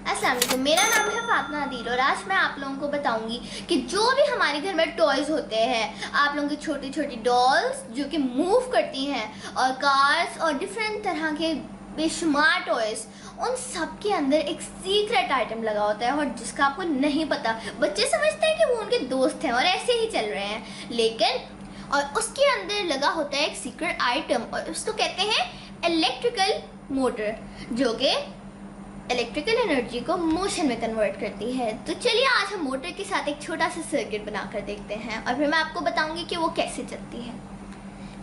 अस्सलाम वालेकुम, मेरा नाम है फातिमा अदील और आज मैं आप लोगों को बताऊंगी कि जो भी हमारे घर में टॉयज होते हैं, आप लोगों की छोटी छोटी डॉल्स जो कि मूव करती हैं और कार्स और डिफरेंट तरह के बेशुमार टॉयज, उन सब के अंदर एक सीक्रेट आइटम लगा होता है और जिसका आपको नहीं पता। बच्चे समझते हैं कि वो उनके दोस्त हैं और ऐसे ही चल रहे हैं, लेकिन और उसके अंदर लगा होता है एक सीक्रेट आइटम और उसको कहते हैं इलेक्ट्रिकल मोटर, जो कि इलेक्ट्रिकल एनर्जी को मोशन में कन्वर्ट करती है। तो चलिए आज हम मोटर के साथ एक छोटा सा सर्किट बनाकर देखते हैं और फिर मैं आपको बताऊंगी कि वो कैसे चलती है।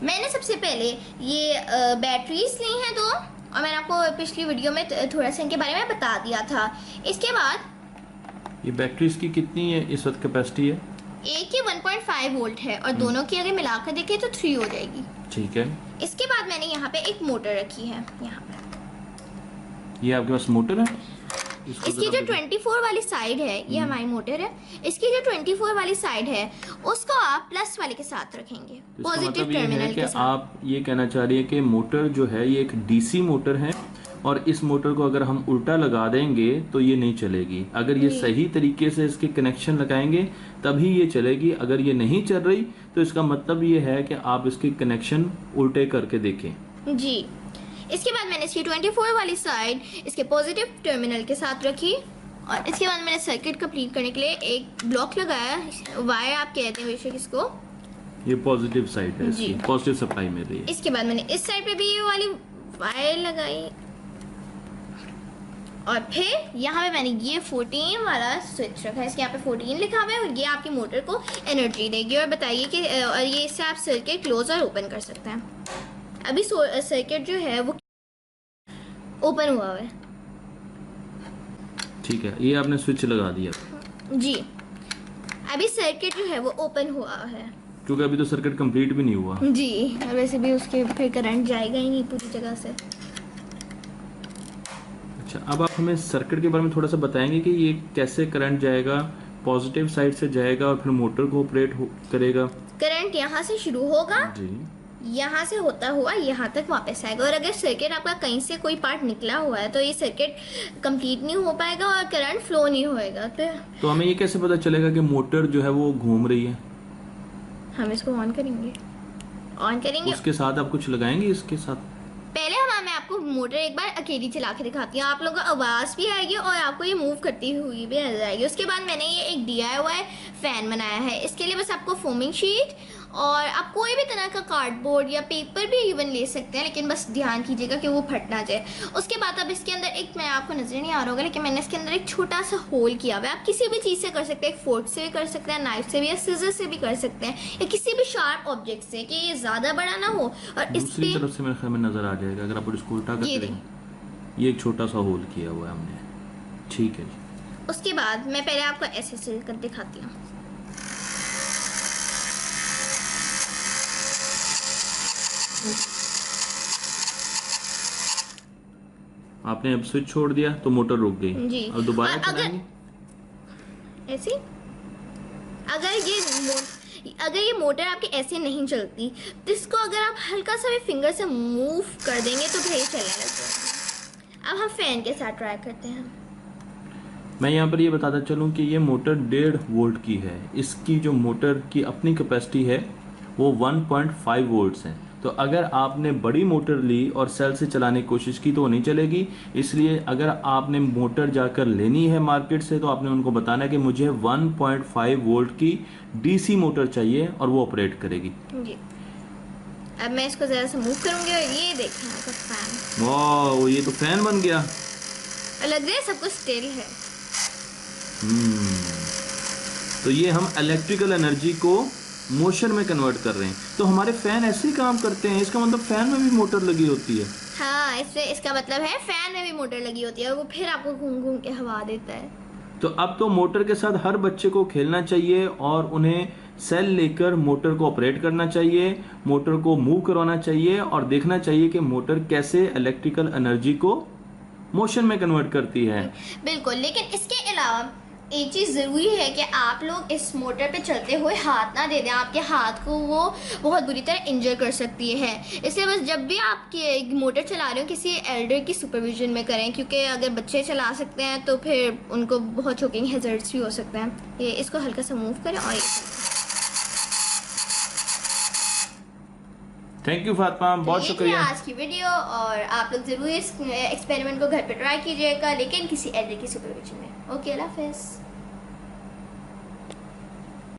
मैंने सबसे पहले ये बैटरीज ली हैं दो, और मैंने आपको पिछली वीडियो में थोड़ा सा इनके बारे में बता दिया था। इसके बाद ये बैटरीज की कितनी है इस वक्त कैपेसिटी है? एक की 1.5 वोल्ट है और दोनों की अगर मिलाकर देखें तो 3 हो जाएगी। ठीक है। इसके बाद मैंने यहाँ पे एक मोटर रखी है। यहाँ पे ये आपके पास मोटर है? इसकी जो 24 वाली साइड है ये हमारी मोटर है। इसकी जो 24 वाली साइड है उसको आप प्लस वाले के साथ रखेंगे, तो पॉजिटिव मतलब ये है टर्मिनल कि के साथ। आप ये कहना चाह रही है कि मोटर जो है ये एक डीसी मोटर है और इस मोटर को अगर हम उल्टा लगा देंगे तो ये नहीं चलेगी। अगर ये सही तरीके से इसके कनेक्शन लगाएंगे तभी ये चलेगी। अगर ये नहीं चल रही तो इसका मतलब ये है कि आप इसके कनेक्शन उल्टे करके देखें। जी। इसके बाद मैंने इसकी 24 वाली साइड इसके पॉजिटिव टर्मिनल के साथ रखी और इसके बाद मैंने सर्किट कंप्लीट करने के लिए एक ब्लॉक लगाया, वायर आप कहते हैं बेशक इसको। ये पॉजिटिव साइड है, इसकी जी। पॉजिटिव सप्लाई मिल रही है। इसके बाद मैंने इस साइड पे भी ये वाली वायर लगाई और फिर यहाँ पे मैंने ये 14 वाला स्विच रखा है। इसके यहाँ पे 14 लिखा हुआ है और ये आपकी मोटर को एनर्जी देगी और बताइए कि और ये इससे आप सर्किट क्लोज और ओपन कर सकते हैं। अभी सर्किट जो है वो ओपन हुआ है। ठीक है, ये आपने स्विच लगा दिया जी, अभी सर्किट जो है वो ओपन हुआ है क्योंकि अभी तो सर्किट कंप्लीट भी नहीं हुआ। जी। और वैसे भी उसके फिर करंट जाएगा ही नहीं पूरी जगह से। अच्छा, अब आप हमें सर्किट के बारे में थोड़ा सा बताएंगे कि ये कैसे करंट जाएगा, पॉजिटिव साइड से जाएगा और फिर मोटर को ऑपरेट करेगा। करंट यहाँ से शुरू होगा, जी। यहाँ से होता हुआ यहाँ तक वापस आएगा और अगर सर्किट आपका कहीं से कोई पार्ट निकला हुआ है तो ये सर्किट कंप्लीट नहीं हो पाएगा और करंट फ्लो नहीं होएगा। तो हमें ये कैसे पता चलेगा कि मोटर जो है वो घूम रही है? हम इसको ऑन करेंगे, उसके साथ आप कुछ लगाएंगे इसके साथ? पहले मैं आपको मोटर एक बार अकेली चला के दिखाती हूँ, आप लोगों को आवाज़ भी आएगी और आपको ये मूव करती हुई भी नजर आएगी। उसके बाद मैंने ये एक DIY फैन बनाया है। इसके लिए बस आपको फोमिंग शीट और आप कोई भी तरह का कार्डबोर्ड या पेपर भी इवन ले सकते हैं, लेकिन बस ध्यान कीजिएगा कि वो फट ना जाए। उसके बाद अब इसके अंदर एक, मैं आपको नजर नहीं आ रहा होगा लेकिन मैंने इसके अंदर एक छोटा सा होल किया हुआ है। आप किसी भी चीज़ से कर सकते हैं, एक फोर्क से भी कर सकते हैं, नाइफ से भी या सीजर से भी कर सकते हैं, या किसी भी शार्प ऑब्जेक्ट से कि ये ज़्यादा बड़ा ना हो। और इस दूसरी तरफ से मेरे ख्याल में नजर आ जाएगा अगर आप इसको उल्टा ये करके। ये एक छोटा सा होल किया हुआ है हमने। ठीक है जी। उसके बाद मैं पहले आपको ऐसे से कर दिखाती हूँ। आपने अब स्विच छोड़ दिया तो मोटर रुक गई जी। और दोबारा और चलाएंगे? ऐसे अगर ये मोटर आपके ऐसे नहीं चलती तो इसको अगर आप हल्का सा भी फिंगर से मूव कर देंगे तो फिर चलने लग जाएगा। अब हम फैन के साथ ट्राई करते हैं। मैं यहाँ पर ये बताता चलूँ कि ये मोटर 1.5 वोल्ट की है। इसकी जो मोटर की अपनी कैपेसिटी है वो 1.5 वोल्ट्स है। तो अगर आपने बड़ी मोटर ली और सेल से चलाने की कोशिश की तो वो नहीं चलेगी। इसलिए अगर आपने मोटर जाकर लेनी है मार्केट से तो आपने उनको बताना है कि मुझे 1.5 वोल्ट की डीसी मोटर चाहिए और वो ऑपरेट करेगी। जी। अब मैं इसको ज़रा सा मूव करूँगी और ये देखें आपका फैन। वाह, ये तो फैन बन गया। और लग रहा है सब कुछ स्टिल है। तो ये हम इलेक्ट्रिकल एनर्जी को मोशन में कन्वर्ट कर रहे हैं। तो हमारे फैन ऐसे ही काम करते हैं। इसका मतलब फैन में भी मोटर लगी होती है। हाँ, इसका मतलब है फैन में भी मोटर लगी होती है और वो फिर आपको घूम घूम के हवा देता है। तो अब तो मोटर के साथ हर बच्चे को खेलना चाहिए और उन्हें सेल लेकर मोटर को ऑपरेट करना चाहिए, मोटर को मूव करवाना चाहिए और देखना चाहिए कि मोटर कैसे इलेक्ट्रिकल एनर्जी को मोशन में कन्वर्ट करती है। बिल्कुल, लेकिन इसके अलावा एक चीज़ ज़रूरी है कि आप लोग इस मोटर पे चलते हुए हाथ ना दे दें, आपके हाथ को वो बहुत बुरी तरह इंजर कर सकती है। इसलिए बस जब भी आप मोटर चला रहे हो किसी एल्डर की सुपरविजन में करें, क्योंकि अगर बच्चे चला सकते हैं तो फिर उनको बहुत चोकिंग हैजर्ड्स भी हो सकते हैं। ये इसको हल्का सा मूव करें और थैंक यू फातिमा, बहुत ये थी शुक्रिया। आज की वीडियो, और आप लोग ज़रूर इस एक्सपेरिमेंट को घर पे ट्राई कीजिएगा, लेकिन किसी एल्डर की सुपरविजन में। ओके, अल्लाह हाफ़िज़।